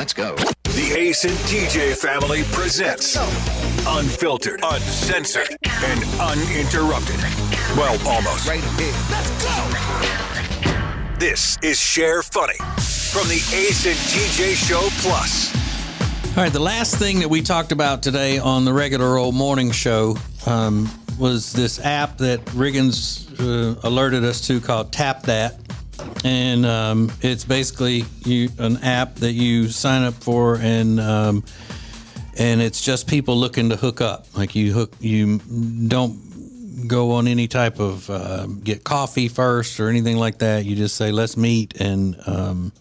Let's go. The Ace and TJ family presents Unfiltered, Uncensored, and Uninterrupted. Well, almost. Right here. Let's go. This is Share Funny from the Ace and TJ Show Plus. All right, the last thing that we talked about today on the regular old morning show was this app that Riggins alerted us to called Tapdat. And it's basically an app that you sign up for, and it's just people looking to hook up. Like you don't go on any type of get coffee first or anything like that. You just say let's meet and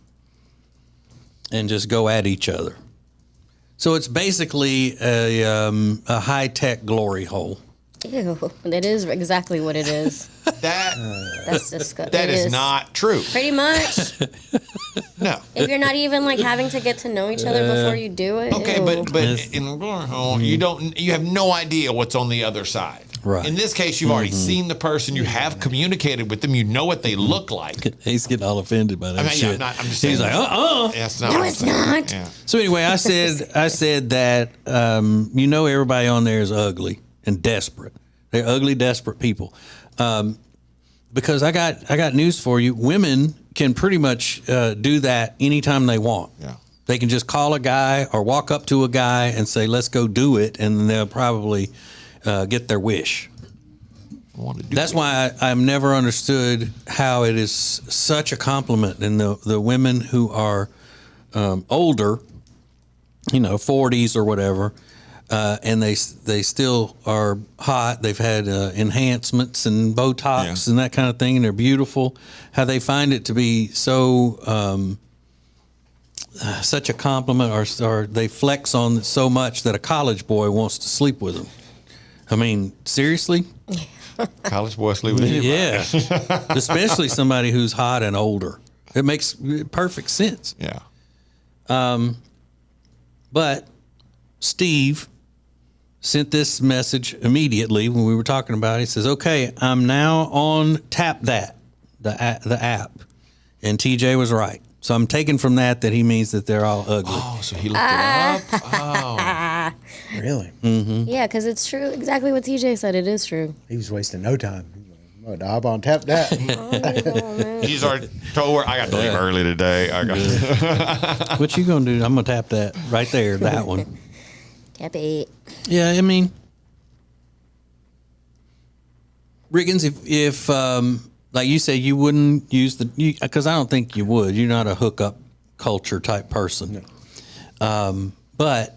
just go at each other. So it's basically a high-tech glory hole. Ew, that is exactly what it is. That's disgusting. That is not true. Pretty much. No. If you're not even like having to get to know each other before you do it. Okay, ew. but in the glory hole, you have no idea what's on the other side. Right. In this case, you've already seen the person, you have communicated with them, you know what they look like. He's getting all offended by that I mean, shit. I'm just saying. He's like, That's not No, what it's I'm saying. not. Yeah. So anyway, I said that everybody on there is ugly and desperate. They're ugly, desperate people. Because I got news for you. Women can pretty much do that anytime they want. Yeah. They can just call a guy or walk up to a guy and say, "Let's go do it," and they'll probably get their wish. That's why I've never understood how it is such a compliment in the women who are older, 40s or whatever, and they still are hot. They've had enhancements and Botox and that kind of thing, and they're beautiful. How they find it to be so such a compliment, or they flex on it so much that a college boy wants to sleep with them. I mean, seriously? College boy sleep with anybody. Yeah, especially somebody who's hot and older. It makes perfect sense. Yeah. But Steve sent this message immediately when we were talking about it. He says, "Okay, I'm now on Tapdat, the app," and TJ was right. So I'm taking from that he means that they're all ugly. Oh, so he looked it up? Oh. Really? Yeah, because it's true. Exactly what TJ said. It is true. He was wasting no time. I'm going to hop on Tapdat. He's already told her, I got to leave early today. What you gonna do? I'm gonna tap that right there, that one. Tap it. Yeah, I mean, Riggins, if like you say, you wouldn't use because I don't think you would. You're not a hookup culture type person. No. But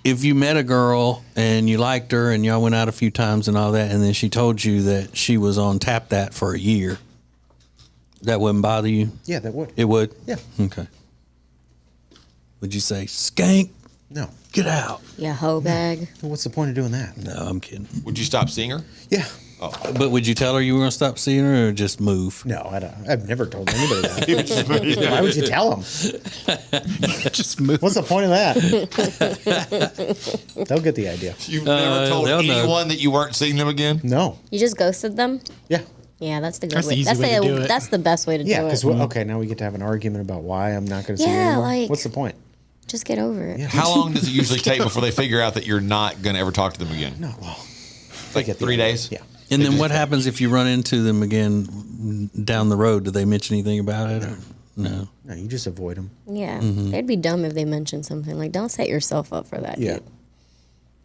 if you met a girl and you liked her and y'all went out a few times and all that, and then she told you that she was on Tapdat for a year, that wouldn't bother you? Yeah, that would. It would? Yeah. Okay. Would you say, skank? No. Get out. Yeah, hoe bag. Well, what's the point of doing that? No, I'm kidding. Would you stop seeing her? Yeah. But would you tell her you were going to stop seeing her or just move? No, I don't. I've never told anybody that. Why would you tell them? Just move. What's the point of that? They'll get the idea. You've never told they'll know. anyone that you weren't seeing them again? No. You just ghosted them? Yeah. Yeah, that's the good That's the way. easy way to do it. That's the best way to Yeah, do because, it. okay, now we get to have an argument about why I'm not going to see you Yeah, anymore. like- What's the point? Just get over it. Yeah. How long does it usually take before they figure out that you're not going to ever talk to them again? No, well. Like get the 3 idea. days? Yeah. And then what happens if you run into them again down the road? Do they mention anything about it? Or? No. No, you just avoid them. Yeah. They'd be dumb if they mentioned something. Like, don't set yourself up for that, Yeah. dude.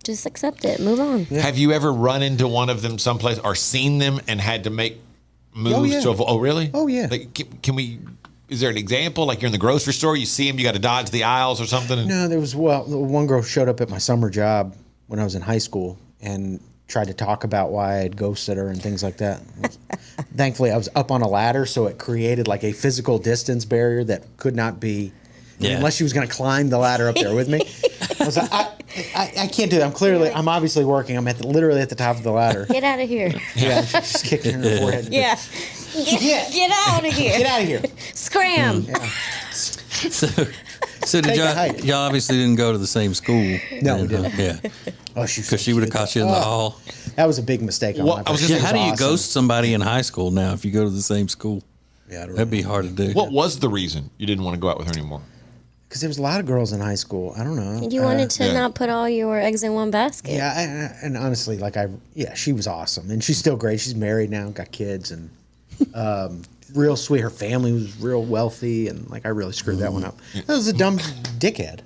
Just accept it. Move on. Yeah. Have you ever run into one of them someplace or seen them and had to make moves yeah. to avoid? Oh, really? Oh, yeah. Like, can we? Is there an example? Like you're in the grocery store, you see them, you got to dodge the aisles or something? And, No, there was, one girl showed up at my summer job when I was in high school and tried to talk about why I had ghosted her and things like that. Thankfully, I was up on a ladder, so it created like a physical distance barrier that could not be, unless she was going to climb the ladder up there with me. I was like, I can't do that. I'm obviously working. I'm literally at the top of the ladder. Get out of here. Yeah, just kicking her in the forehead. Yeah. Get out of here. Get out of here. Scram. Yeah. So did Take a hike. y'all obviously didn't go to the same school? No, we then, didn't. Yeah. Oh, Because she would have caught you in the hall. That was a big mistake on Well, my I was part. gonna Yeah, say, how do you Awesome. ghost somebody in high school now if you go to the same school? Yeah, I don't That'd be know. hard to do. what was the reason you didn't want to go out with her anymore? Because there was a lot of girls in high school. I don't know. You wanted to not put all your eggs in one basket. Yeah, and honestly, she was awesome, and she's still great. She's married now, got kids, and real sweet. Her family was real wealthy, and I really screwed that one up. That was a dumb dickhead.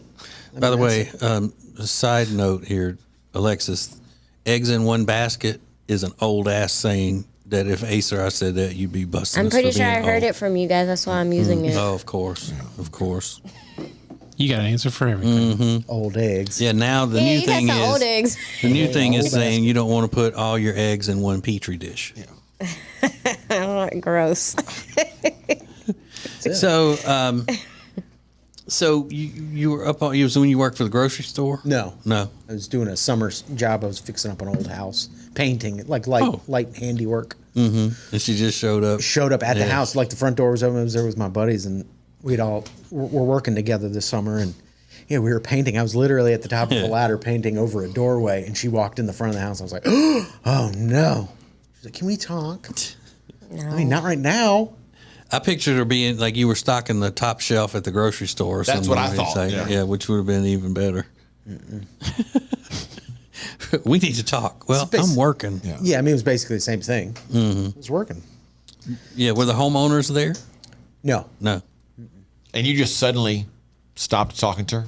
By the way, a side note here, Alexis, eggs in one basket is an old ass saying that if Ace or I said that, you'd be busting. I'm pretty sure I heard it from you guys. That's why I'm using it. Oh, of course. Of course. You got an answer for everything. Old eggs. Yeah, now the new you got thing some old is eggs. the new thing is Old saying you don't want to put all your eggs in one petri dish. Gross. So you were up on you was when you worked for the grocery store? No. No. I was doing a summer job. I was fixing up an old house, painting it, light handiwork. And she just showed up. Showed up at the Yeah. house, the front door was open. I was there with my buddies, and we're working together this summer, and we were painting. I was literally at the top of a ladder painting over a doorway, and she walked in the front of the house. I was like, oh no. She's like, can we talk? No. I mean, not right now. I pictured her being like you were stocking the top shelf at the grocery store. Or That's something. what I thought, Like, yeah. which would have been even better. We need to talk. Well, I'm working. Yeah, I mean, it was basically the same thing. It was working. Yeah, were the homeowners there? No. No. And you just suddenly stopped talking to her?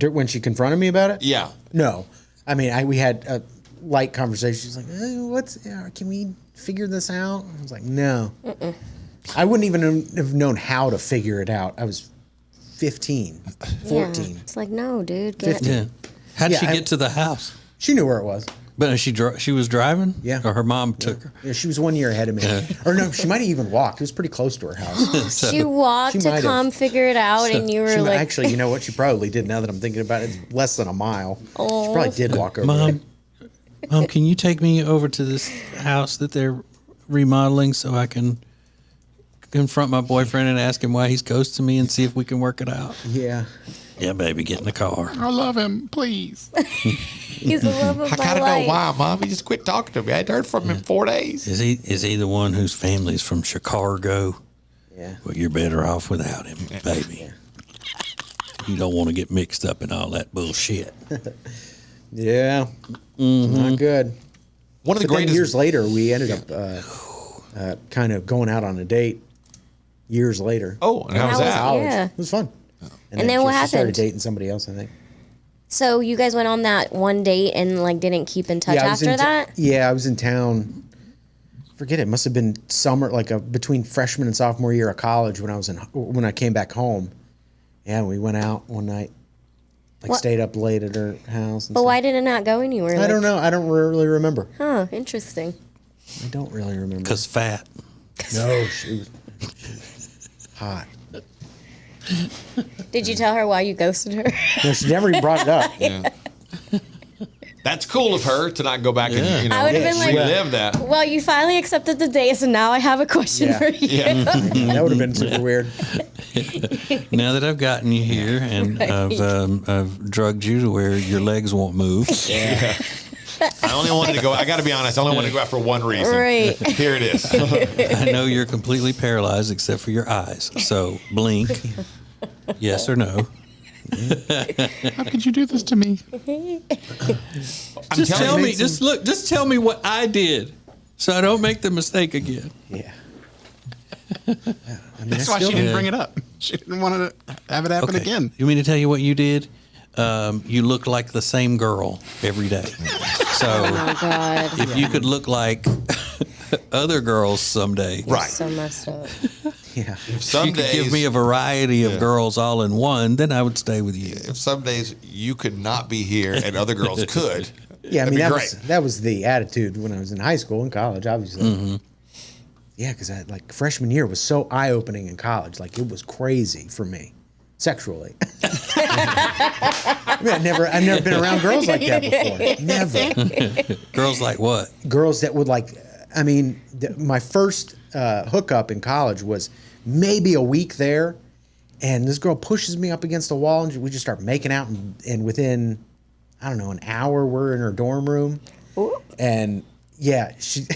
When she confronted me about it? Yeah. No. I mean, we had a light conversation. She's like, can we figure this out? I was like, no. I wouldn't even have known how to figure it out. I was 15, 14. Yeah. It's like, no, dude. 15. Yeah. How'd she Yeah, get to the house? She knew where it was. But she was driving? Yeah. Or her mom took her? Yeah, she was 1 year ahead of me. Or no, she might have even walked. It was pretty close to her house. She walked She to might come have. figure it out, and you were She like, actually, you know what? She probably did. Now that I'm thinking about it, it's less than a mile. She probably did walk over there. Mom, can you take me over to this house that they're remodeling so I can confront my boyfriend and ask him why he's ghosting me and see if we can work it out? Yeah. Yeah, baby, get in the car. I love him. Please. he's the love of I my gotta life. know why, Mom. He just quit talking to me. I hadn't heard from him in 4 days. Is he the one whose family's from Chicago? Yeah. Well, you're better off without him, baby. You don't want to get mixed up in all that bullshit. Yeah. Not good. One of the But then greatest years later, we ended up kind of going out on a date. Years later. Oh, and how was How was that? it? College. Yeah. It was fun. And then what she started happened? dating somebody else, I think. So you guys went on that one date and didn't keep in touch I was after in that? I was in town. Forget it. Must have been summer, between freshman and sophomore year of college when I came back home. Yeah, we went out one night. What? Stayed up late at her house. And But stuff. why did it not go anywhere? I don't know. I don't really remember. Huh, interesting. I don't really remember. Because fat. No, she was hot. Did you tell her why you ghosted her? No, she never even brought it up. Yeah. That's cool of her to not go back and I would've been like- relive that. Well, you finally accepted the date, so now I have a question Yeah. for you. Yeah. That would have been super weird. Now that I've gotten you here and I've drugged you to where your legs won't move. I only wanted to go. I got to be honest. I only wanted to go out for one reason. Right. Here it is. I know you're completely paralyzed except for your eyes. So blink. Yes or no. How could you do this to me? Just tell me. you. Just tell me what I did, so I don't make the mistake again. Yeah. That's why she didn't bring it up. She didn't want to have it happen again. You mean to tell you what you did? You look like the same girl every day. So Oh my God. if you could look like other girls someday, Right. So messed up. Yeah. Some you could days, give me a variety of girls all in one, then I would stay with you. if some days you could not be here and other girls could. Yeah, I that'd mean be great. that was the attitude when I was in high school and college, obviously. Yeah, because freshman year was so eye opening in college. It was crazy for me, sexually. I mean, I've never been around girls like that before. Never. Girls like what? Girls that would my first hookup in college was maybe a week there, and this girl pushes me up against the wall, and we just start making out, and within, I don't know, an hour, we're in her dorm room, and yeah, she,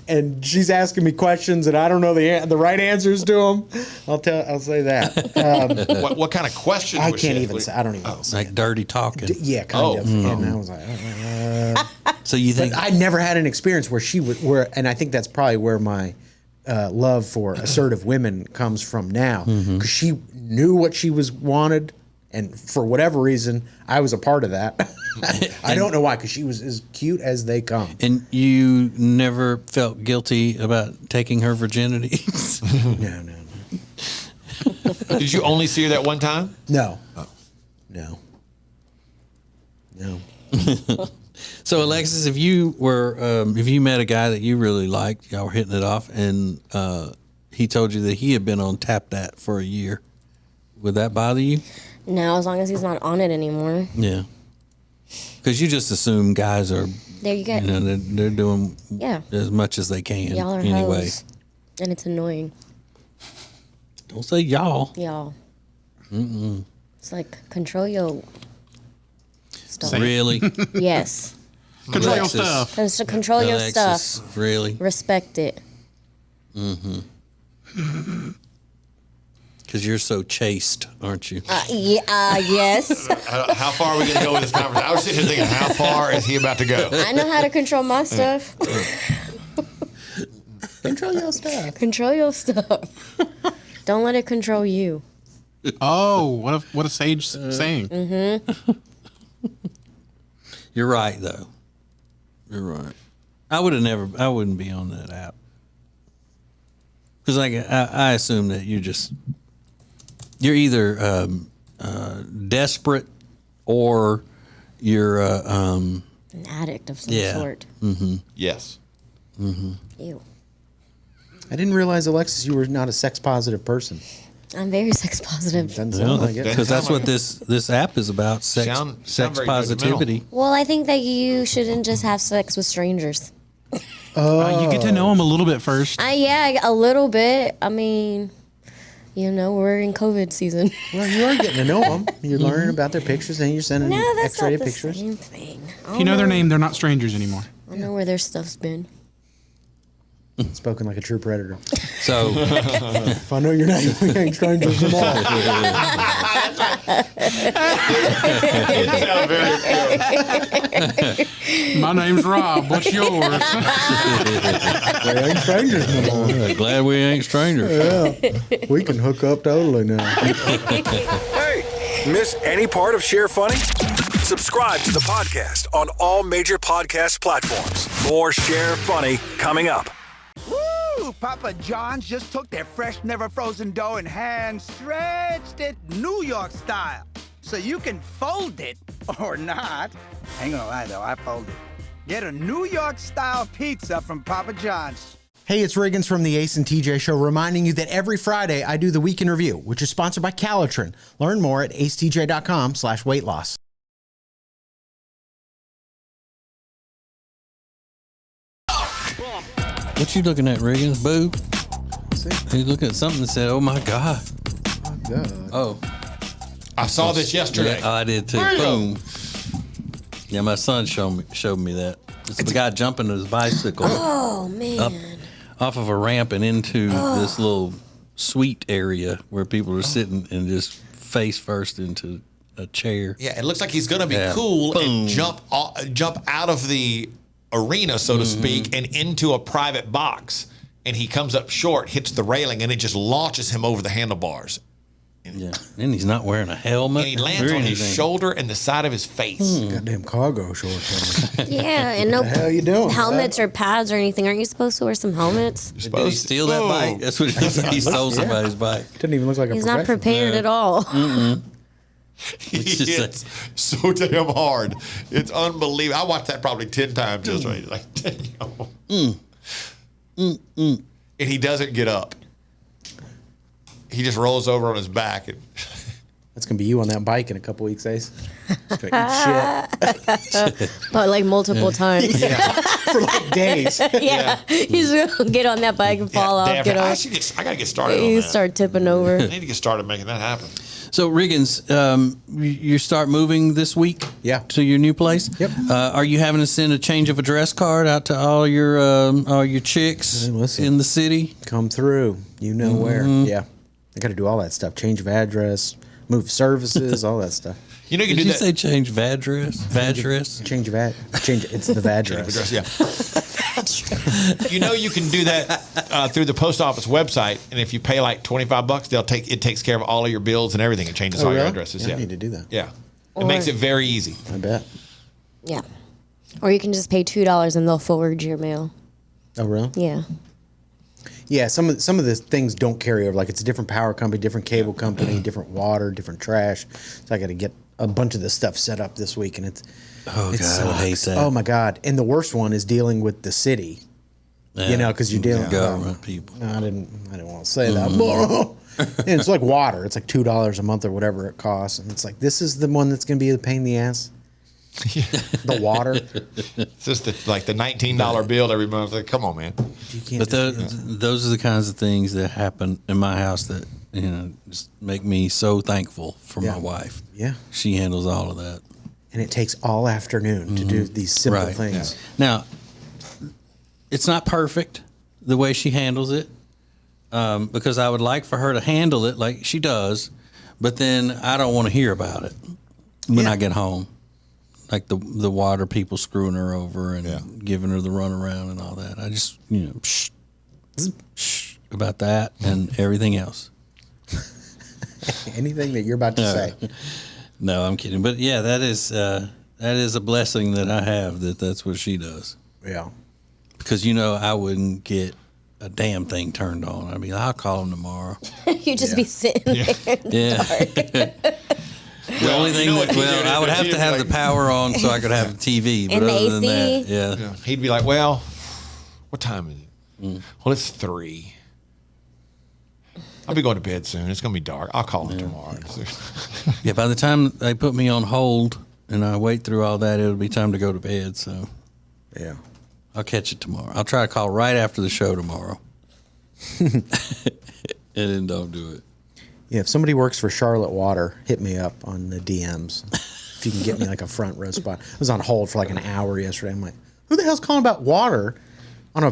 and she's asking me questions, and I don't know the right answers to them. I'll say that. What kind of questions? I was can't she- even say. I don't even. Say Like dirty talking. yeah, kind of. And I was like, So you think I never had an experience where she would, and I think that's probably where my love for assertive women comes from now, because she knew what she was wanted, and for whatever reason, I was a part of that. I don't know why, because she was as cute as they come. and you never felt guilty about taking her virginity? No. Did you only see her that one time? No. No. So Alexis, if you met a guy that you really liked, y'all were hitting it off, and he told you that he had been on Tapdat for a year, would that bother you? No, as long as he's not on it anymore. Yeah. Because you just assume guys are, There you go. you know, they're doing Yeah. as much as they can Y'all are anyway. hoes. And it's annoying. Don't say y'all. Y'all. It's like, control your stuff. Really? Yes. Control your Alexis. stuff. Just to control your Alexis, stuff. really? Respect it. Because you're so chaste, aren't you? Yes. How far are we going to go with this conversation? I was sitting here thinking, how far is he about to go? I know how to control my stuff. Control your stuff. Control your stuff. Don't let it control you. Oh, what a sage saying. You're right, though. You're right. I wouldn't be on that app. Because I assume that you're either desperate or you're An addict of some Yeah. sort. Yes. Ew. I didn't realize, Alexis, you were not a sex positive person. I'm very sex positive. Doesn't sound like it. because that's what this app is about: sex Sound sex very positivity. Well, I think that you shouldn't just have sex with strangers. You get to know him a little bit first. Yeah, a little bit. I mean, you know, we're in COVID season. Well, you are getting to know them. You're learning about their pictures, and you're sending No, that's not X-rated the pictures. same thing. If you know their name, they're not strangers anymore. I know where their stuff's been. Spoken like a true predator. So If I know your name, we ain't strangers no more. My name's Rob. What's yours? We ain't strangers no more. glad we ain't strangers. We can hook up totally now. Hey, miss any part of Share Funny? Subscribe to the podcast on all major podcast platforms. More Share Funny coming up. Woo! Papa John's just took their fresh, never frozen dough and hand stretched it New York style. So you can fold it or not. I ain't gonna lie though, I fold it. Get a New York style pizza from Papa John's. Hey, it's Riggins from the Ace and TJ Show, reminding you that every Friday I do the Week in Review, which is sponsored by Calitrin. Learn more at acetj.com/weight loss. What you looking at, Riggins? Boo? He's looking at something that said, "Oh my God." Oh. I saw this yesterday. Yeah, I did too. Where you go? Boom. Yeah, my son showed me that. It's the guy jumping his bicycle Oh, man. off of a ramp and into this little suite area where people are sitting and just face first into a chair. Yeah, it looks like he's going to be Yeah. cool Boom. and jump out of the arena, so to speak, and into a private box. And he comes up short, hits the railing, and it just launches him over the handlebars. Yeah, and he's not wearing a helmet. And he lands or on his anything. shoulder and the side of his face. Goddamn cargo shorts. Yeah, and no What the hell you doing? helmets or pads or anything. Aren't you supposed to wear some helmets? Did he steal that bike? That's what he said. He stole somebody's bike. Didn't even look like a He's not professional. prepared at all. He just hits so damn hard. It's unbelievable. I watched that probably 10 times yesterday. Like, damn. And he doesn't get up. He just rolls over on his back. And That's gonna be you on that bike in a couple weeks, Ace. Just gonna eat shit But like multiple times. for like days. Yeah. He's gonna get on that bike and fall off. damn, Get I off. got to get started on You that. start tipping over. I need to get started making that happen. So Riggins, you start moving this week? Yeah. To your new place? Yep. Are you having to send a change of address card out to all your chicks Hey, listen. in the city? Come through. You know where. Yeah. I got to do all that stuff. Change of address, move services, all that stuff. You know, you Did can you do that. say change of address? Vadress? Change of change. It's the address. Yeah. You know, you can do that through the post office website, and if you pay like $25, it takes care of all of your bills and everything. It changes all your really? addresses. Yeah, Yeah, I need to do that. Yeah, Or- it makes it very easy. I bet. Yeah. Or you can just pay $2 and they'll forward your mail. Oh, really? Yeah. Yeah, some of the things don't carry over. Like it's a different power company, different cable company, different water, different trash. So I got to get a bunch of this stuff set up this week, and it Oh, God, I would hate that. Oh my God! And the worst one is dealing with the city. Yeah. You know, because you're dealing Government people. No, I didn't want to say that. And it's like water. It's like $2 a month or whatever it costs, and it's like this is the one that's going to be a pain in the ass. The water. It's just like the $19 bill every month. Like, come on, man. You can't But just- those are the kinds of things that happen in my house that, just make me so thankful for Yeah. my wife. Yeah. She handles all of that. And it takes all afternoon to do these simple Right. things. Now, it's not perfect the way she handles it, because I would like for her to handle it like she does, but then I don't want to hear about it when Yeah. I get home. Like the water people screwing her over and Yeah. giving her the runaround and all that. I just, shh about that and everything else. Anything that you're about to say. No, I'm kidding. But yeah, that is a blessing that I have that's what she does. Yeah. Because I wouldn't get a damn thing turned on. I'd be like, I'll call him tomorrow. You just be sitting there. Yeah. The only thing what he did I would is have he'd to be have like- the power on so I could have the TV. But And the other than AC? that, yeah. Yeah. He'd be like, well, what time is it? Well, it's 3. I'll be going to bed soon. It's going to be dark. I'll call him tomorrow. Yeah, by the time they put me on hold and I wait through all that, it'll be time to go to bed. So Yeah. I'll catch it tomorrow. I'll try to call right after the show tomorrow. And then don't do it. Yeah, if somebody works for Charlotte Water, hit me up on the DMs. If you can get me like a front row spot. I was on hold for like an hour yesterday. I'm like, who the hell's calling about water on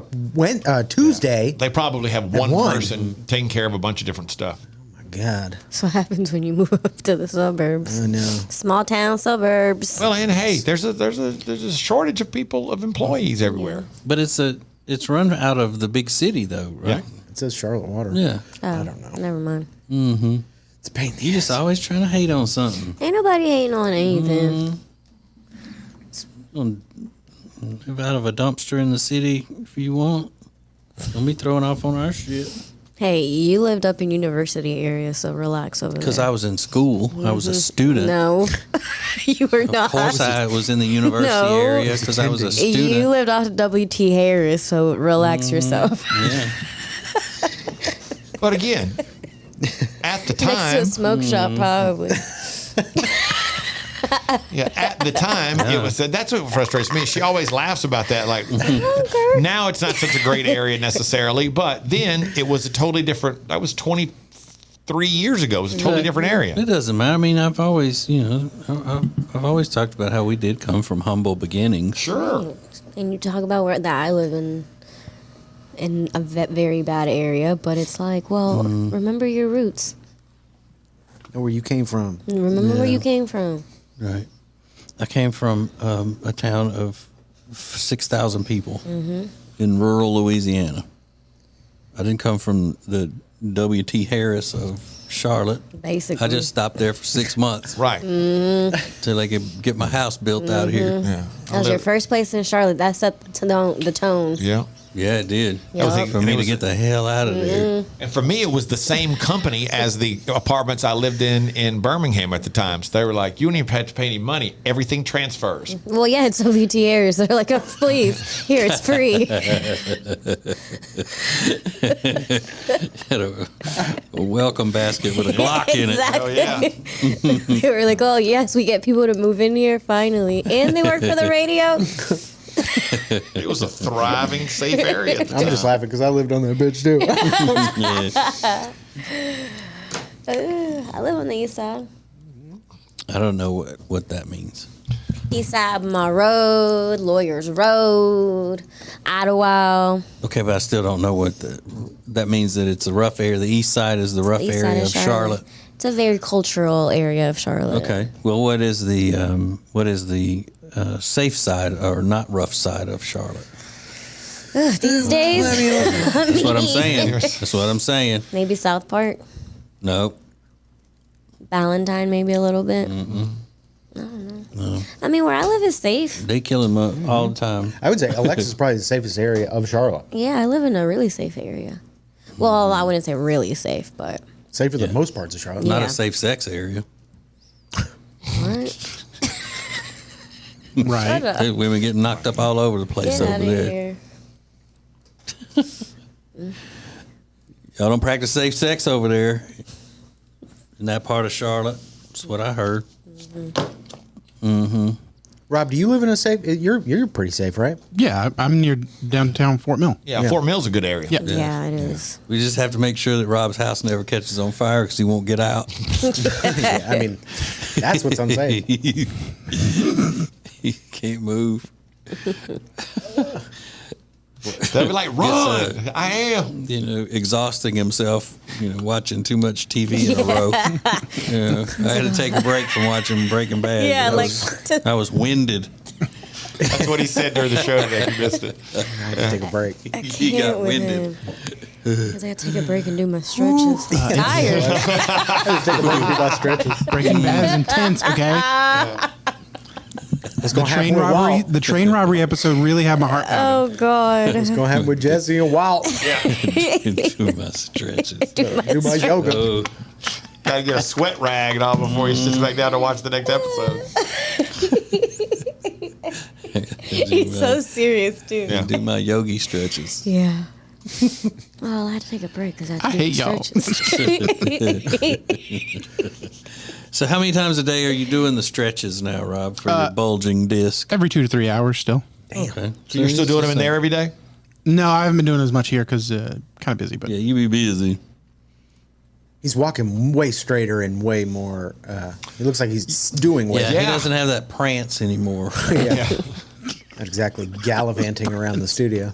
a Tuesday? They probably have one person taking care of a bunch of different stuff. Oh my God. That's what happens when you move up to the suburbs. I know. Small town suburbs. Well, and hey, there's a shortage of people, of employees everywhere. But it's run out of the big city though, right? It says Charlotte Water. Yeah. Oh, I don't know. Never mind. It's a pain in the You just ass. always trying to hate on something. Ain't nobody hating on anything. Move out of a dumpster in the city if you want. Don't be throwing off on our shit. Hey, you lived up in University area, so relax over there. Because I was in school. I was a student. No, you were not. Of course, I was in the university No. area because I was a You student. lived off W.T. Harris, so relax yourself. Yeah. But again, at the Next to time, a smoke shop, probably. yeah, at the time, it was that's what frustrates me. She always laughs about that. Like now, it's not such a great area necessarily, but then it was a totally different. That was 23 years ago. It was a totally different area. It doesn't matter. I mean, I've always, I've always talked about how we did come from humble beginnings. Sure. And you talk about where that I live in a very bad area, but it's like, well, remember your roots. Know where you came from. Remember where you came from. Right. I came from a town of 6,000 people in rural Louisiana. I didn't come from the W.T. Harris of Charlotte. Basically. I just stopped there for 6 months Right. till I could get my house built out here. Yeah. That was your first place in Charlotte. That set the tone. Yeah. Yeah, it did. Yeah. For me to get the hell out of there. And for me, it was the same company as the apartments I lived in Birmingham at the time. So they were like, you don't even have to pay any money. Everything transfers. Well, yeah, it's WT Harris. They're like, oh, please, here, it's free. Had a welcome basket with a Glock in it. Oh, yeah. They were like, oh, yes, we get people to move in here finally. And they work for the radio. It was a thriving, safe area at the time. I'm just laughing because I lived on that bitch too. I live on the east side. I don't know what that means. East side of my road, Lawyers Road, Idlewild. Okay, but I still don't know what that means. That it's a rough area. The east side is the rough East area side of Charlotte. It's a very cultural area of Charlotte. Okay. Well, what is the safe side or not rough side of Charlotte? These days, That's what I'm saying. That's what I'm saying. maybe South Park, Nope. Valentine, maybe a little bit. I don't know. I mean, where I live is safe. They kill him up all the time. I would say Alexis is probably the safest area of Charlotte. Yeah, I live in a really safe area. Well, I wouldn't say really safe, but Safer than most parts of Charlotte. Not Yeah. a safe sex area. what? Right. Hey, women getting knocked up all over the place Get out over of there. here. Y'all don't practice safe sex over there in that part of Charlotte. That's what I heard. Rob, do you live in a safe? You're pretty safe, right? Yeah, I'm near downtown Fort Mill. Yeah, Fort Mill's a good area. Yeah. Yeah, it is. We just have to make sure that Rob's house never catches on fire because he won't get out. Yeah, I mean, that's what's unsafe. He can't move. They'll be like, run! I am. Exhausting himself, watching too much TV in a row. I had to take a break from watching Breaking Bad. Yeah, I was winded. That's what he said during the show today. You missed it. I had to take a break. He got winded. Because I got to take a break and do my stretches. I'm tired. I had to take a break and do my stretches. Breaking Bad is intense, okay? Let's The go have train with robbery, Walt. the train robbery episode really had my heart pounding. Oh, God. Let's go have with Jesse and Walt. Do my stretches. Do my yoga. Oh, Got to get a sweat rag and all before he sits back down to watch the next episode. He's so serious, too. Yeah. do my yogi stretches. Yeah. Well, I had to take a break because I had to I do hate y'all. stretches. So how many times a day are you doing the stretches now, Rob, for your bulging disc? Every 2 to 3 hours still. Okay. So you're still doing them in there every day? No, I haven't been doing as much here because kind of busy. But Yeah, you be busy. He's walking way straighter and way more. He looks like he's doing way. Yeah, Yeah. he doesn't have that prance anymore. Yeah. Not exactly gallivanting around the studio.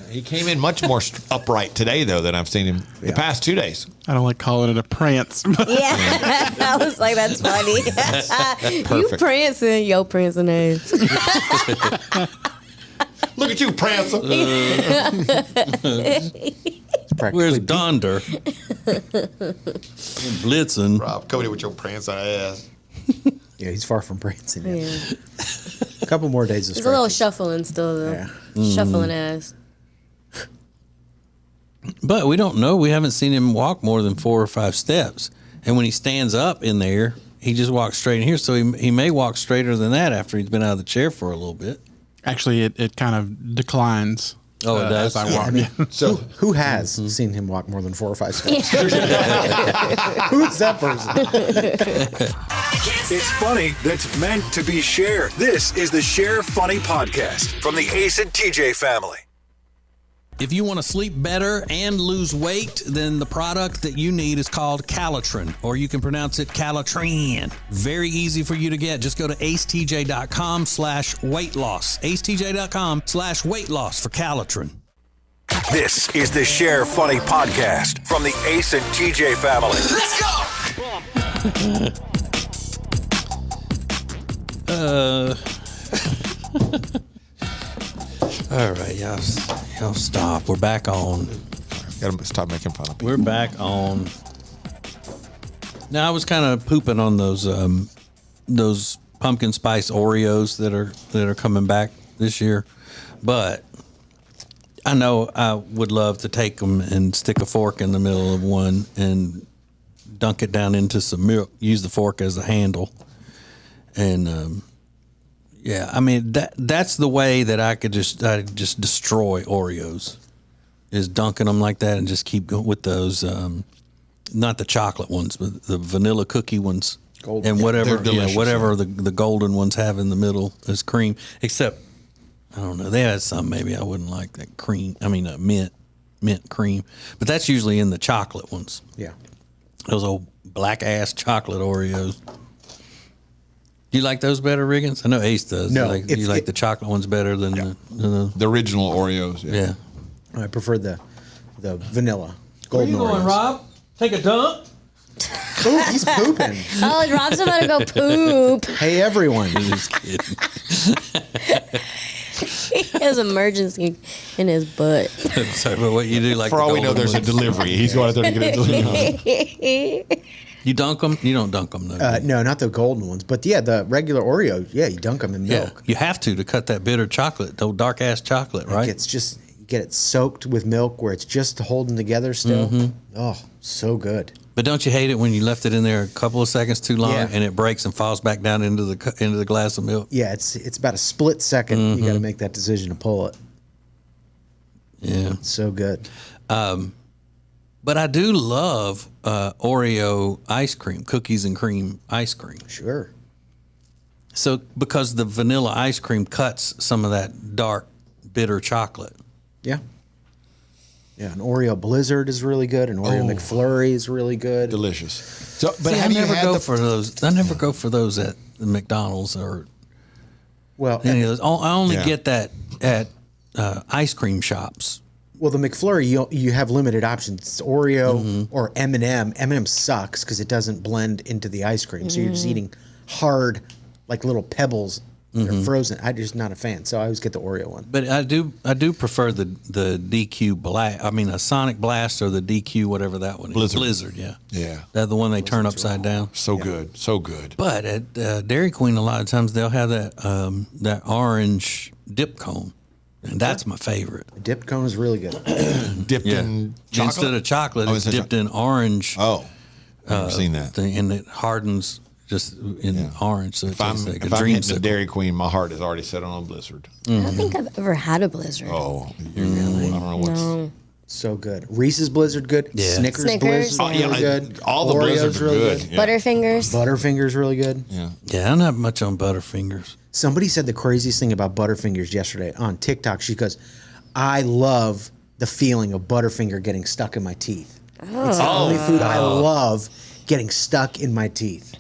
He came in much more upright today, though, than I've seen him the past 2 days. I don't like calling it a prance. Yeah. I was like, that's funny. You Perfect. prancing, yo prancing ass. Look at you, Prancer. Where's Donder? Blitzing. Rob, Cody with your prance ass. Yeah, he's far from prancing. Yeah. Yeah. A couple more days of There's a little stretches. shuffling still, though. Yeah. Shuffling ass. But we don't know. We haven't seen him walk more than 4 or 5 steps. And when he stands up in there, he just walks straight in here. So he may walk straighter than that after he's been out of the chair for a little bit. Actually, it kind of declines. Oh, it does? As I walk. So Who has seen him walk more than 4 or 5 steps? Who's that person? It's funny that's meant to be shared. This is the Share Funny Podcast from the Ace and TJ family. If you want to sleep better and lose weight, then the product that you need is called Calitrin, or you can pronounce it Calitrin. Very easy for you to get. Just go to acetj.com/weight loss. acetj.com/weight loss for Calitrin. This is the Share Funny Podcast from the Ace and TJ family. Let's go! All right, y'all stop. We're back on. gotta stop making fun of people. We're back on. Now I was kind of pooping on those pumpkin spice Oreos that are coming back this year, but I know I would love to take them and stick a fork in the middle of one and dunk it down into some milk. Use the fork as a handle, and yeah, I mean that's the way that I just destroy Oreos, is dunking them like that and just keep going with those. Not the chocolate ones, but the vanilla cookie ones, Golden. and whatever They're delicious, whatever the golden ones have in the middle is cream. Except I don't know, they had some maybe I wouldn't like that cream. I mean mint cream, but that's usually in the chocolate ones. Yeah. Those old black ass chocolate Oreos. Do you like those better, Riggins? I know Ace does. No, You like the chocolate ones better than the The original Oreos. yeah. I prefer the vanilla golden Oreos. Rob? Take a dump? Ooh, he's pooping. Oh, Rob's about to go poop. Hey, everyone. Just kidding. He has emergency in his butt. Sorry, but what you do like For the all we know, golden there's a ones. delivery. He's going out there to get a delivery. You dunk them? You don't dunk them, though. No, not the golden ones, but yeah, the regular Oreo. Yeah, you dunk them in yeah. milk. You have to cut that bitter chocolate, the dark ass chocolate, right? It's just you get it soaked with milk where it's just holding together still. Mm-hmm. Oh, so good. But don't you hate it when you left it in there a couple of seconds too long Yeah. and it breaks and falls back down into the glass of milk? Yeah, it's about a split second. You got to make that decision to pull it. Yeah. It's so good. But I do love Oreo ice cream, cookies and cream ice cream. Sure. So because the vanilla ice cream cuts some of that dark, bitter chocolate. Yeah. Yeah, an Oreo Blizzard is really good. An Oreo McFlurry is really good. Delicious. So, but See, I have you never had go the for those. I never go for those at the McDonald's or Well, any of those. I only Yeah. get that at ice cream shops. well, the McFlurry you have limited options. It's Oreo or M&M. M&M sucks because it doesn't blend into the ice cream, so you're just eating hard, like little pebbles. They're frozen. I'm just not a fan, so I always get the Oreo one. But I do prefer the DQ blast. I mean, a Sonic Blast or the DQ, whatever that one is. Blizzard. Blizzard, yeah. Yeah. That's the one they turn upside down. So good. So good. But at Dairy Queen, a lot of times they'll have that orange dip cone, and that's my favorite. The dip cone is really good. Dipped in chocolate? Instead of chocolate, Oh, it's instead of dipped in orange. Oh, I've never seen that. Thing, and it hardens just in orange, so it If I'm, tastes like if a I'm dream hitting the sickle. Dairy Queen, my heart is already set on a Blizzard. I don't think I've ever had a Blizzard. Oh, I don't know what's. No. So good. Reese's Blizzard good. Yeah. Snickers Snickers. Blizzard Oh, yeah, really good. all the Oreos Blizzards are really good. good. Yeah. Butterfingers. Butterfingers really good. Yeah. Yeah, I'm not much on Butterfingers. Somebody said the craziest thing about Butterfingers yesterday on TikTok. She goes, "I love the feeling of Butterfinger getting stuck in my teeth. It's the only food I love getting stuck in my teeth."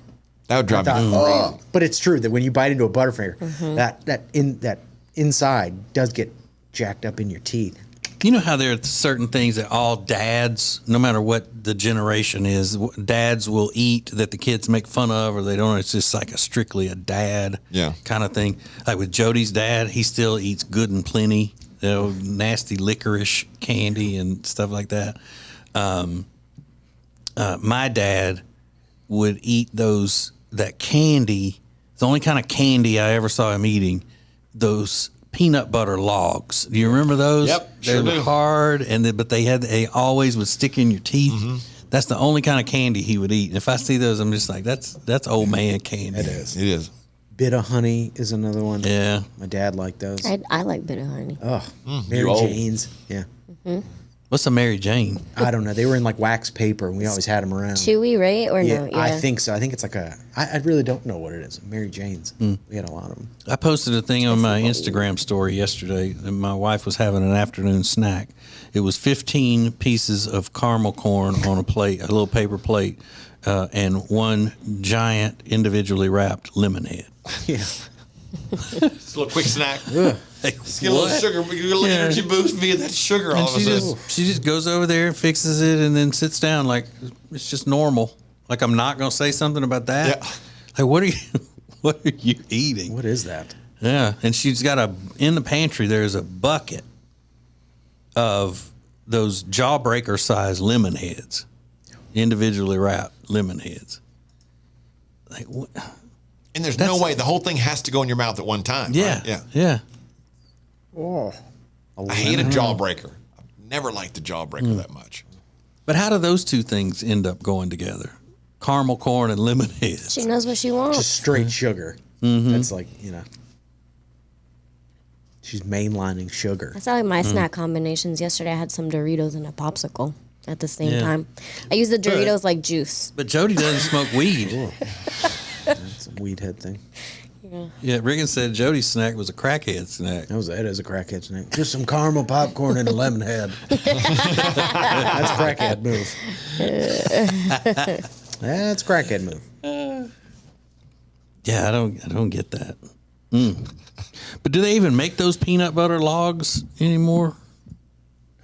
That would drive me crazy. But it's true that when you bite into a Butterfinger, that inside does get jacked up in your teeth. You know how there are certain things that all dads, no matter what the generation is, dads will eat that the kids make fun of, or they don't. It's just like strictly a dad kind of thing. Like with Jody's dad, he still eats good and plenty, nasty licorice candy and stuff like that. My dad would eat that candy. The only kind of candy I ever saw him eating, those peanut butter logs. Do you remember those? Yep, They sure were do. hard, but they always would stick in your teeth. That's the only kind of candy he would eat. And if I see those, I'm just like, that's old man candy. It is. It is. Bit of honey is another one. Yeah. My dad liked those. I like bitter honey. Oh, Mary you old. Jane's. Yeah. What's a Mary Jane? I don't know. They were in like wax paper, and we always had them around. Chewy, right? Or Yeah, no? Yeah. I think so. I think it's like I really don't know what it is. Mary Jane's. We had a lot of them. I posted a thing on my Instagram story yesterday, and my wife was having an afternoon snack. It was 15 pieces of caramel corn on a plate, a little paper plate, and one giant individually wrapped lemonade. Yeah. Just a little quick snack. Like, Just get a little sugar, get a little Yeah. energy boost via that sugar all And of a sudden. she just goes over there and fixes it, and then sits down like it's just normal. Like I'm not gonna say something about that. Yeah. Like what are you eating? What is that? Yeah, and she's got in the pantry. There's a bucket of those jawbreaker size lemon heads, individually wrapped lemon heads. Like what? And there's no way the whole thing has to go in your mouth at one time. Yeah, Right? Yeah. yeah. Oh. I hate a jawbreaker. I've never liked the jawbreaker that much. But how do those two things end up going together? Caramel corn and lemon heads. She knows what she wants. Just straight sugar. That's like, she's mainlining sugar. I saw like my snack combinations yesterday. I had some Doritos and a popsicle at the same Yeah. time. I use the Doritos like juice. But Jody doesn't smoke weed. It's a weed head thing. Yeah, Regan said Jody's snack was a crackhead snack. That is a crackhead snack. Just some caramel popcorn and a lemon head. That's a crackhead move. That's a crackhead move. Yeah, I don't get that. But do they even make those peanut butter logs anymore?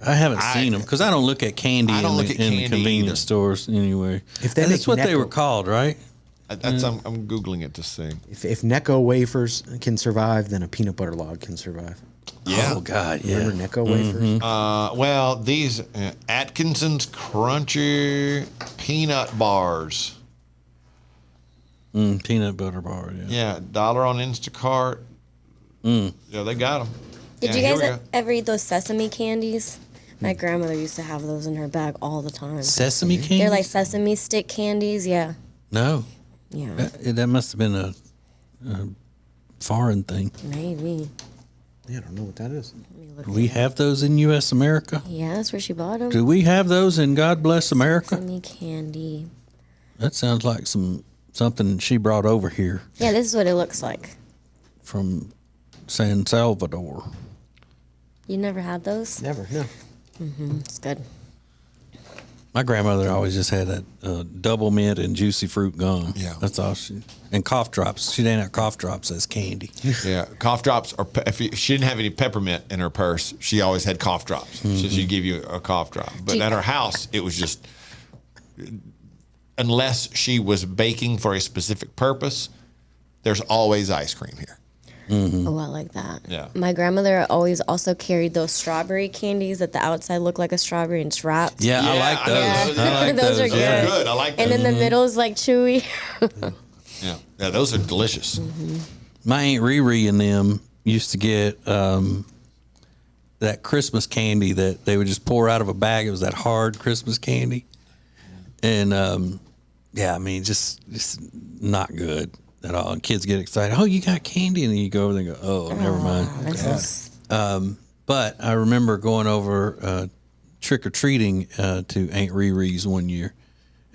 I haven't seen them because I don't look at candy in the convenience stores anyway. That's what they were called, right? I'm Googling it to see. If Necco wafers can survive, then a peanut butter log can survive. Yeah. Oh God, yeah. Remember Necco wafers? Well, these Atkinson's Crunchy Peanut Bars. Peanut butter bar, yeah. Yeah, $1 on Instacart. Yeah, they got them. Did you guys ever eat those sesame candies? My grandmother used to have those in her bag all the time. Sesame candy? They're like sesame stick candies, yeah. No. Yeah. That must have been a foreign thing. Maybe. Yeah, I don't know what that is. Do we have those in U.S. America? Yeah, that's where she bought them. Do we have those in God Bless America? Sesame candy. That sounds like something she brought over here Yeah, this is what it looks like. from San Salvador. You never had those? Never, no. It's good. My grandmother always just had that double mint and juicy fruit gum. Yeah. That's all and cough drops. She didn't have cough drops as candy. Yeah, cough drops. Or she didn't have any peppermint in her purse, she always had cough drops. So she'd give you a cough drop. But at her house, it was just, unless she was baking for a specific purpose, there's always ice cream here. Oh, I like that. Yeah. My grandmother always also carried those strawberry candies that the outside look like a strawberry and it's wrapped. Yeah, I like those. Yeah. I like Those are those. Yeah. good. Good, I like And those. then the middle's like chewy. Yeah, those are delicious. My Aunt Riri and them used to get that Christmas candy that they would just pour out of a bag. It was that hard Christmas candy. And, yeah, I mean, just not good at all. And kids get excited. Oh, you got candy. And then you go over there and go, oh, never mind. But I remember going over trick-or-treating to Aunt Riri's one year.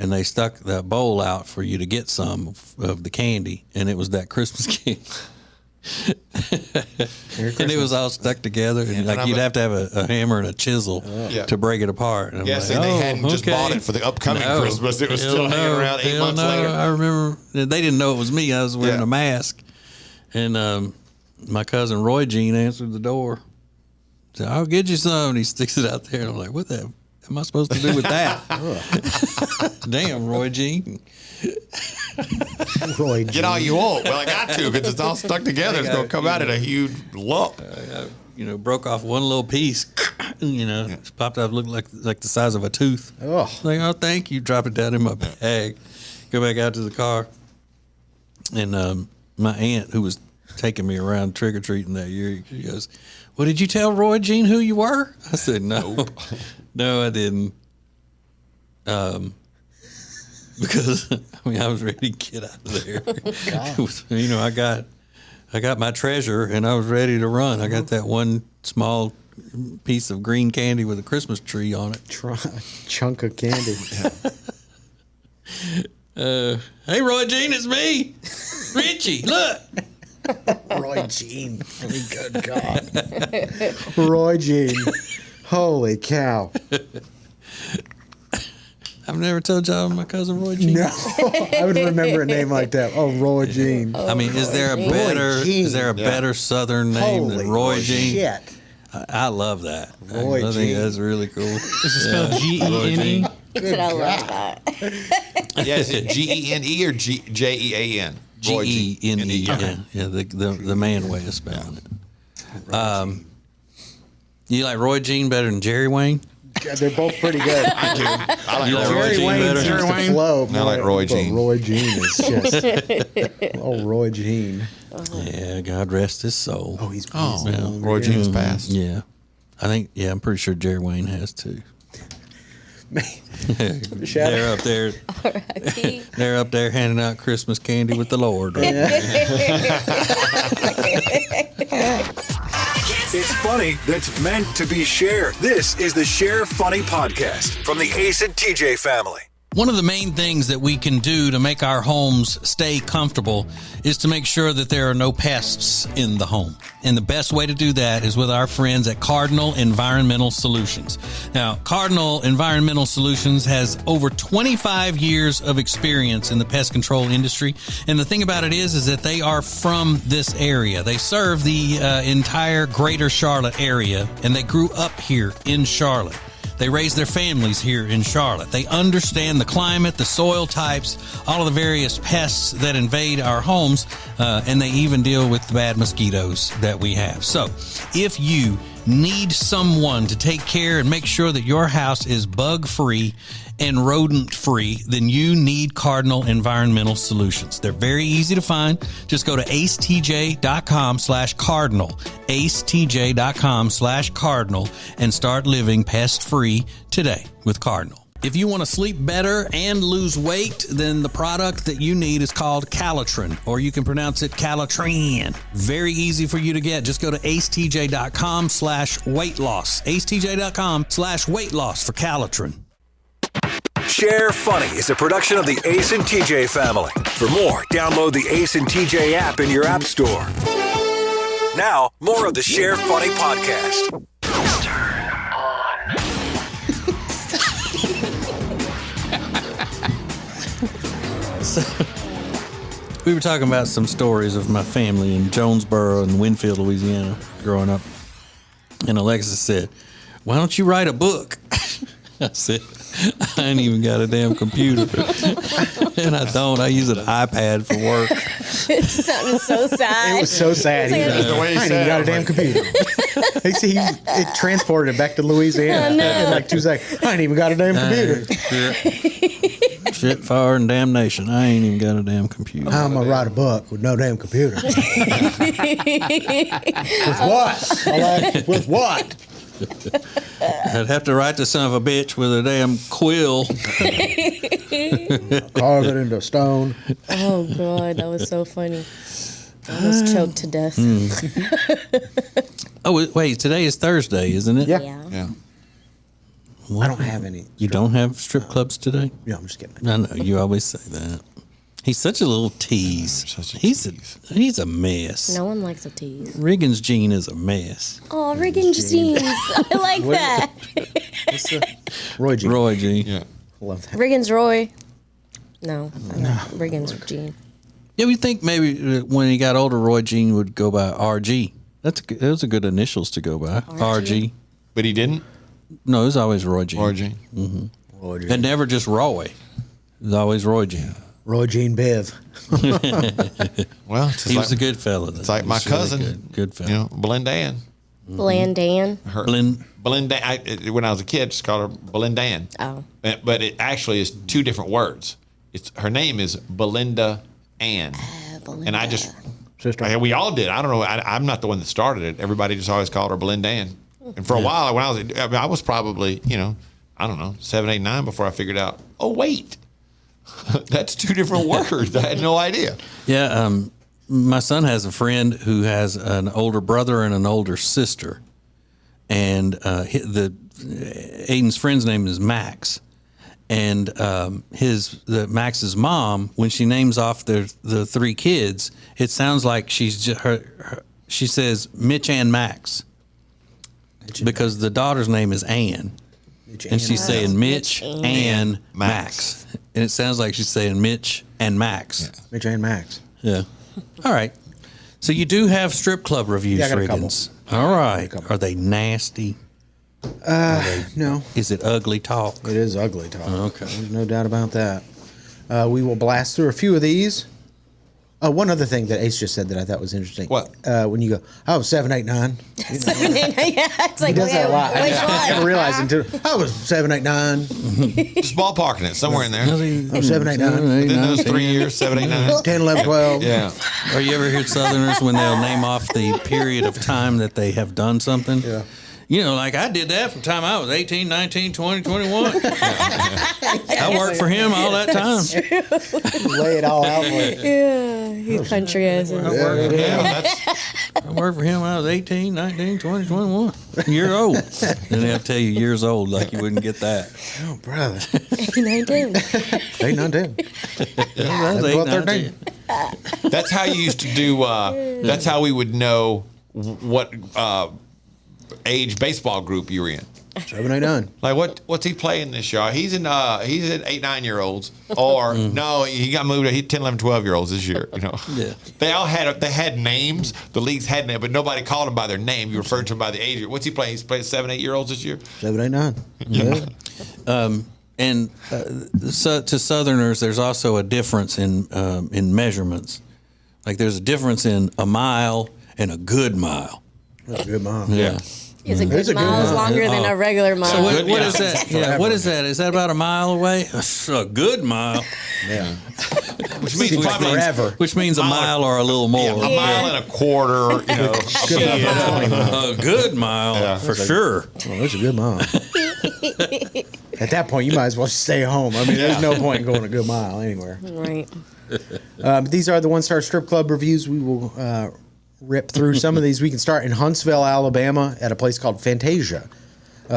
And they stuck that bowl out for you to get some of the candy. And it was that Christmas candy. And it was all stuck together. And like you'd have to have a hammer and a chisel to break it apart. And Yes, and they hadn't just bought it for the upcoming Christmas. It was still hanging around 8 months later. I remember they didn't know it was me. I was wearing a mask. And my cousin Roy Jean answered the door. Said, I'll get you some. And he sticks it out there. And I'm like, what the am I supposed to do with that? Damn, Roy Jean. Roy Jean. Get all you want. Well, I got to because it's all stuck together. It's going to come out in a huge lump. Broke off one little piece. It popped out, looked like the size of a tooth. Oh. Like, oh, thank you. Drop it down in my bag. Go back out to the car. And my aunt, who was taking me around trick-or-treating that year, she goes, well, did you tell Roy Jean who you were? I said, no. Nope. No, I didn't. Because I was ready to get out of there. I got my treasure and I was ready to run. I got that one small piece of green candy with a Christmas tree on it. Chunk of candy. Hey, Roy Jean, it's me, Richie. Look. Roy Jean. Holy good God. Roy Jean. Holy cow. I've never told y'all my cousin Roy Jean. No. I would remember a name like that. Oh, Roy Jean. I mean, is there a better Southern name than Roy Jean? Shit. I love that. Roy I think Jean. that's really cool. Is it spelled G-E-N-E? He said, I love that. Yeah, is it G-E-N-E or J-E-A-N? G-E-N-E. Yeah, the man way of spelling it. You like Roy Jean better than Jerry Wayne? Yeah, they're both pretty good. I do. I like Roy Jerry Jean Wayne better. seems Jerry to flow. I like Roy Jean. Roy Jean is just. Oh, Roy Jean. Yeah, God rest his soul. Oh, he's Roy Jean's passed. Yeah. I'm pretty sure Jerry Wayne has too. They're up there. They're up there handing out Christmas candy with the Lord. Right? It's funny that's meant to be shared. This is the Share Funny Podcast from the Ace and TJ family. One of the main things that we can do to make our homes stay comfortable is to make sure that there are no pests in the home. And the best way to do that is with our friends at Cardinal Environmental Solutions. Now, Cardinal Environmental Solutions has over 25 years of experience in the pest control industry. And the thing about it is that they are from this area. They serve the entire greater Charlotte area, and they grew up here in Charlotte. They raise their families here in Charlotte. They understand the climate, the soil types, all of the various pests that invade our homes, and they even deal with the bad mosquitoes that we have. So if you need someone to take care and make sure that your house is bug-free and rodent-free, then you need Cardinal Environmental Solutions. They're very easy to find. Just go to acetj.com/cardinal, acetj.com/cardinal, and start living pest-free today with Cardinal. If you want to sleep better and lose weight, then the product that you need is called Calitrin, or you can pronounce it Calitrin. Very easy for you to get. Just go to acetj.com/weight loss, acetj.com/weight loss for Calitrin. Share Funny is a production of the Ace and TJ family. For more, download the Ace and TJ app in your app store. Now, more of the Share Funny podcast. Turn on. So, we were talking about some stories of my family in Jonesboro and Winfield, Louisiana, growing up. And Alexis said, "Why don't you write a book?" I said, "I ain't even got a damn computer." And I don't. I use an iPad for work. It sounded so sad. It was so sad. It's like, He's like, the way he I ain't said even got it, a damn computer. It transported it back to Louisiana in like 2 seconds. I ain't even got a damn computer. Shit, fire, and damnation. I ain't even got a damn computer. How am I write a book with no damn computer? With what? With what? I'd have to write the son of a bitch with a damn quill. Carve it into stone. oh, God, that was so funny. I almost choked to death. Oh, wait, today is Thursday, isn't it? Yeah. Yeah. I don't have any. You don't have strip clubs today? No, I'm just kidding. I know, you always say that. He's such a little tease. Such a He's a mess. No one likes a tease. Riggins' Jean is a mess. Oh, Riggins jeans. I like that. What's the Roy G? Roy G. Yeah. Love that. Riggins Roy. No. Riggins Jean. Yeah, we think maybe when he got older, Roy Jean would go by RG. Those are good initials to go by. RG. But he didn't? No, it was always Roy Jean. RG. Roy G. And never just Roy. It was always Roy Jean. Roy Jean Biv. Well, it's He was a good fella. It's like my cousin. Good fella. You know, Belindan. Blandan. Her, Blend. Belinda, when I was a kid, just called her Belindan. Oh. But it actually is two different words. Her name is Belinda Ann. And I just, Sister. we all did. I don't know. I'm not the one that started it. Everybody just always called her Belinda Ann. And for a while, when I was probably, I don't know, 7, 8, 9 before I figured out, oh, wait, that's two different words. I had no idea. Yeah, my son has a friend who has an older brother and an older sister. And Aiden's friend's name is Max. And Max's mom, when she names off the 3 kids, it sounds like she says Mitch and Max. Because the daughter's name is Ann. And she's saying Mitch and Max. And it sounds like she's saying Mitch and Max. Yeah. Mitch and Max. Yeah. All right. So you do have strip club reviews, Yeah, I got a Riggins. All right. Are they nasty? No. Is it ugly talk? It is ugly talk. Okay. There's no doubt about that. We will blast through a few of these. One other thing that Ace just said that I thought was interesting. What? When you go, 7, 8, 9. Yeah, it's like, He does that a lot. Which I never one? realized until I was 7, 8, 9. Just ballparking it somewhere in there. Oh, 7, 8, 9. Within those 3 years, 7, 8, 9. 10, 11, 12. Yeah. Or you ever hear Southerners when they'll name off the period of time that they have done something? Yeah. Like I did that from the time I was 18, 19, 20, 21. I worked for him all that time. Lay it all out for you. Yeah. He's country as I worked for him when I was 18, 19, 20, 21 years old. And they'll tell you years old like you wouldn't get that. Oh, brother. 19. 8, 9, 10. That's 8, 9, 10. That's how you used to do. That's how we would know what age baseball group you were in. 7, 8, 9. Like what's he playing this year? He's in 8, 9 year olds, or no, he got moved. He's 10, 11, 12 year olds this year. You know, Yeah. They all had names. The leagues had names, but nobody called him by their name. You referred to him by the age. What's he playing? He's playing 7, 8 year olds this year. 7, 8, 9. Yeah. And so to Southerners, there's also a difference in measurements. Like there's a difference in a mile and a good mile. That's a good mom. Yeah. Is a good mile is longer than a regular mile. So what Yeah. is that? Yeah, what is that? Is that about a mile away? That's a good mile. Yeah. Which means Seems like probably forever. Which means a mile or a little more. a mile and a quarter. You know, A good mile for sure. Oh, that's a good mom. At that point, you might as well stay home. I mean, there's no point in going a good mile anywhere. Right. These are the one-star strip club reviews. We will rip through some of these. We can start in Huntsville, Alabama, at a place called Fantasia.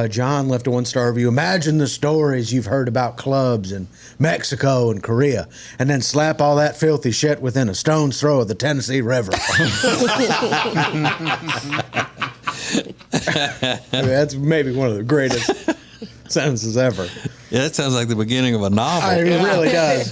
John left a one-star review. Imagine the stories you've heard about clubs in Mexico and Korea, and then slap all that filthy shit within a stone's throw of the Tennessee River. I mean, that's maybe one of the greatest sentences ever. Yeah, that sounds like the beginning of a novel. I mean, it really does.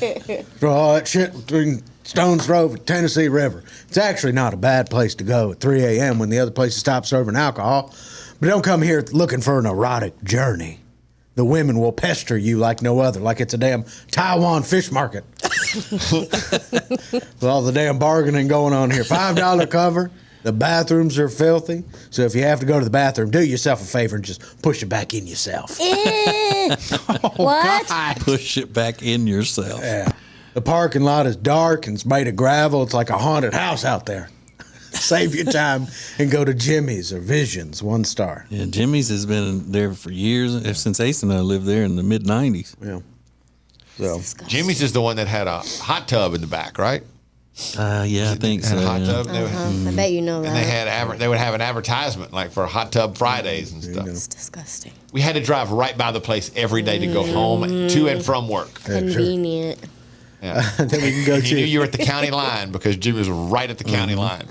Throw all that shit between stone's throw of the Tennessee River. It's actually not a bad place to go at 3 a.m. when the other places stop serving alcohol. But don't come here looking for an erotic journey. The women will pester you like no other, like it's a damn Taiwan fish market. With all the damn bargaining going on here. $5 cover. The bathrooms are filthy. So if you have to go to the bathroom, do yourself a favor and just push it back in yourself. What? Push it back in yourself. Yeah. The parking lot is dark and it's made of gravel. It's like a haunted house out there. Save your time and go to Jimmy's or Visions, 1 star. Yeah, Jimmy's has been there for years, since Ace and I lived there in the mid-'90s. Yeah. So Jimmy's is the one that had a hot tub in the back, right? Yeah, I think so. Had a hot yeah. tub. I bet you know that. And they would have an advertisement like for hot tub Fridays and stuff. It's disgusting. We had to drive right by the place every day to go home to and from work. Convenient. Yeah. then we can go You knew to you were at the county line because Jimmy was right at the county line.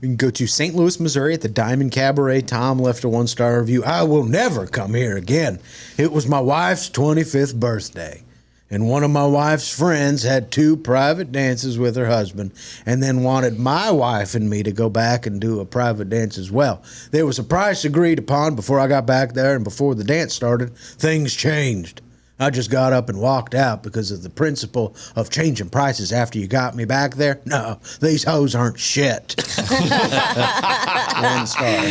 we can go to St. Louis, Missouri at the Diamond Cabaret. Tom left a 1-star review. I will never come here again. It was my wife's 25th birthday. And one of my wife's friends had 2 private dances with her husband and then wanted my wife and me to go back and do a private dance as well. There was a price agreed upon before I got back there, and before the dance started, things changed. I just got up and walked out because of the principle of changing prices after you got me back there. No, these hoes aren't shit. 1 star.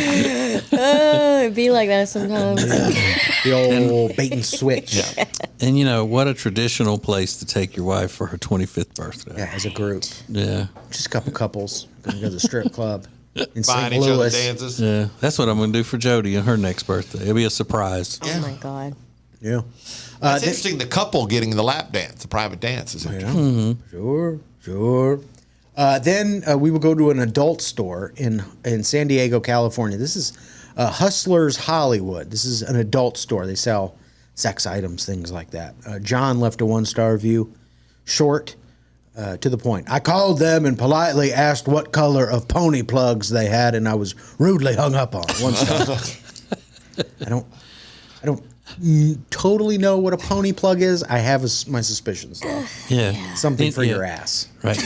It'd be like that sometimes. The old bait and switch. Yeah. And you know, what a traditional place to take your wife for her 25th birthday. As a group. Yeah. Just a couple couples. Gonna go to the strip club in Buying St. each other's Louis. dances. Yeah. That's what I'm going to do for Jody on her next birthday. It'll be a surprise. Oh my God. Yeah. It's interesting, the couple getting the lap dance, the private dance. Is Sure. Then we will go to an adult store in San Diego, California. This is Hustlers Hollywood. This is an adult store. They sell sex items, things like that. John left a 1-star review. Short, to the point. I called them and politely asked what color of pony plugs they had, and I was rudely hung up on. 1 star. I don't totally know what a pony plug is. I have my suspicions, though. Yeah. Something for your ass. Right.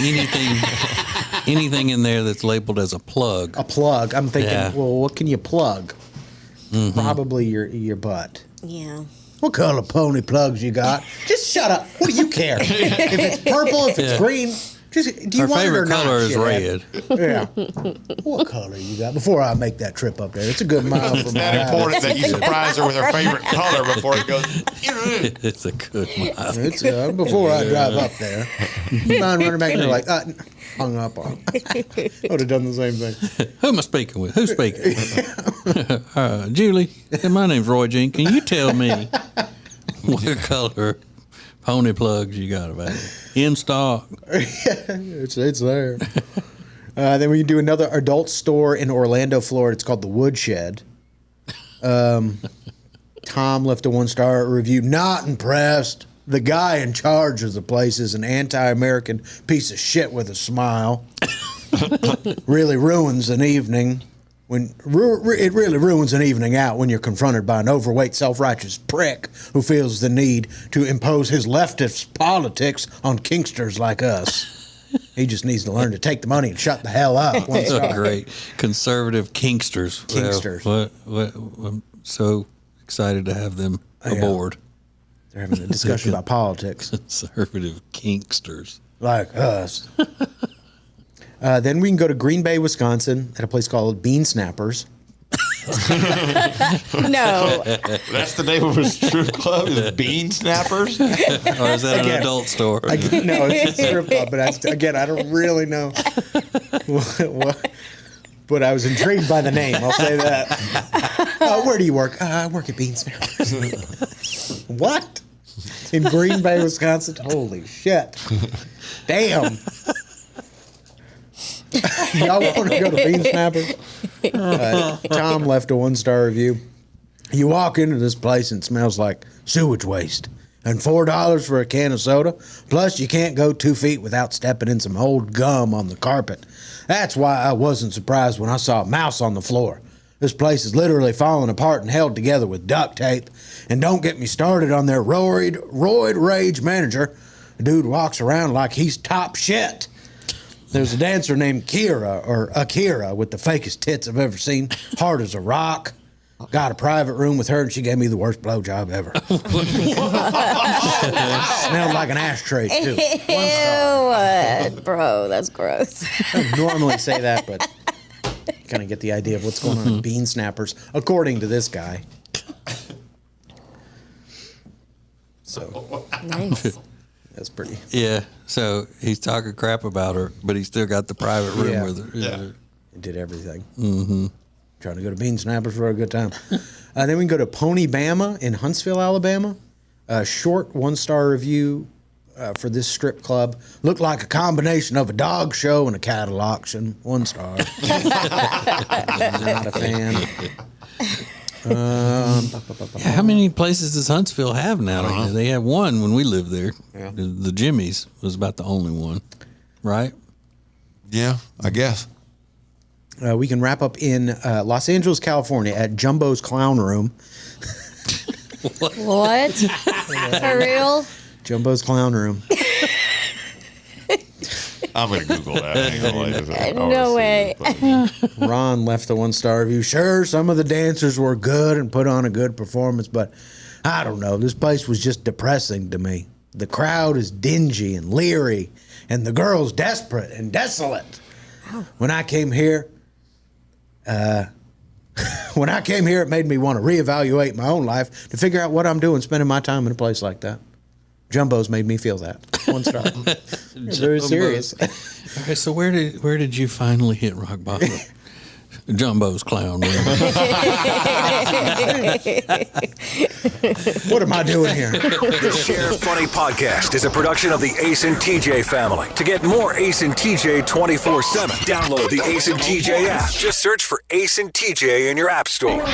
Anything in there that's labeled as a plug. A plug. I'm thinking, Yeah. well, what can you plug? Probably your butt. Yeah. What color pony plugs you got? Just shut up. What do you care? If it's purple, if it's green, just do you Her want it or favorite not? color is shithead? red. Yeah. What color you got? Before I make that trip up there, it's a good mile from It's my that house. important that you surprise her with her favorite color before it goes. It's a good mile. It's before I drive up there. Mine running back there like hung up on. I would have done the same thing. Who am I speaking with? Who's speaking? Julie, my name's Roy Jean. Can you tell me what color Pony plugs you got about it. In stock. It's there. Then we do another adult store in Orlando, Florida. It's called the Woodshed. Tom left a 1-star review. Not impressed. The guy in charge of the place is an anti-American piece of shit with a smile. Really ruins an evening. It really ruins an evening out when you're confronted by an overweight, self-righteous prick who feels the need to impose his leftist politics on kinksters like us. He just needs to learn to take the money and shut the hell up. 1 star. Great. Conservative kinksters. Kinksters. Well, I'm so excited to have them aboard. They're having a discussion about politics. Conservative kinksters. Like us. Then we can go to Green Bay, Wisconsin, at a place called Bean Snappers. No. That's the name of a strip club, is Bean Snappers? Or is that an adult store? No, it's a strip club, but I don't really know what. But I was intrigued by the name, I'll say that. Where do you work? I work at Bean Snappers. What? In Green Bay, Wisconsin? Holy shit. Damn. Y'all want to go to Bean Snappers? Tom left a 1-star review. You walk into this place and it smells like sewage waste. And $4 for a can of soda. Plus, you can't go 2 feet without stepping in some old gum on the carpet. That's why I wasn't surprised when I saw a mouse on the floor. This place is literally falling apart and held together with duct tape. And don't get me started on their roid rage manager. The dude walks around like he's top shit. There's a dancer named Kira, or Akira, with the fakest tits I've ever seen. Hard as a rock. Got a private room with her, and she gave me the worst blowjob ever. Smelled like an ashtray, too. 1 star. Ew, bro, that's gross. I don't normally say that, but kind of get the idea of what's going on at Bean Snappers, according to this guy. So Nice. that's pretty. Yeah. So he's talking crap about her, but he's still got the private room Yeah. with her. Yeah. It did everything. Mm-hmm. Trying to go to Bean Snappers for a good time. Then we can go to Pony Bama in Huntsville, Alabama. A short 1-star review for this strip club. Looked like a combination of a dog show and a cattle auction. 1 star. Not a fan. How many places does Huntsville have now? They have one when we lived there. Yeah. The Jimmy's was about the only one, right? Yeah, I guess. We can wrap up in Los Angeles, California at Jumbo's Clown Room. What? For real? Jumbo's Clown Room. I'm going to Google that. I ain't gonna lie to you. I wanna No see way. this. Ron left a 1-star review. Sure, some of the dancers were good and put on a good performance, but I don't know. This place was just depressing to me. The crowd is dingy and leery, and the girls desperate and desolate. When I came here, it made me want to reevaluate my own life to figure out what I'm doing spending my time in a place like that. Jumbo's made me feel that. 1 star. Very serious. Okay, so where did you finally hit rock bottom? Jumbo's Clown Room. What am I doing here? The Sheriff Funny Podcast is a production of the Ace and TJ family. To get more Ace and TJ 24/7, download the Ace and TJ app. Just search for Ace and TJ in your app store.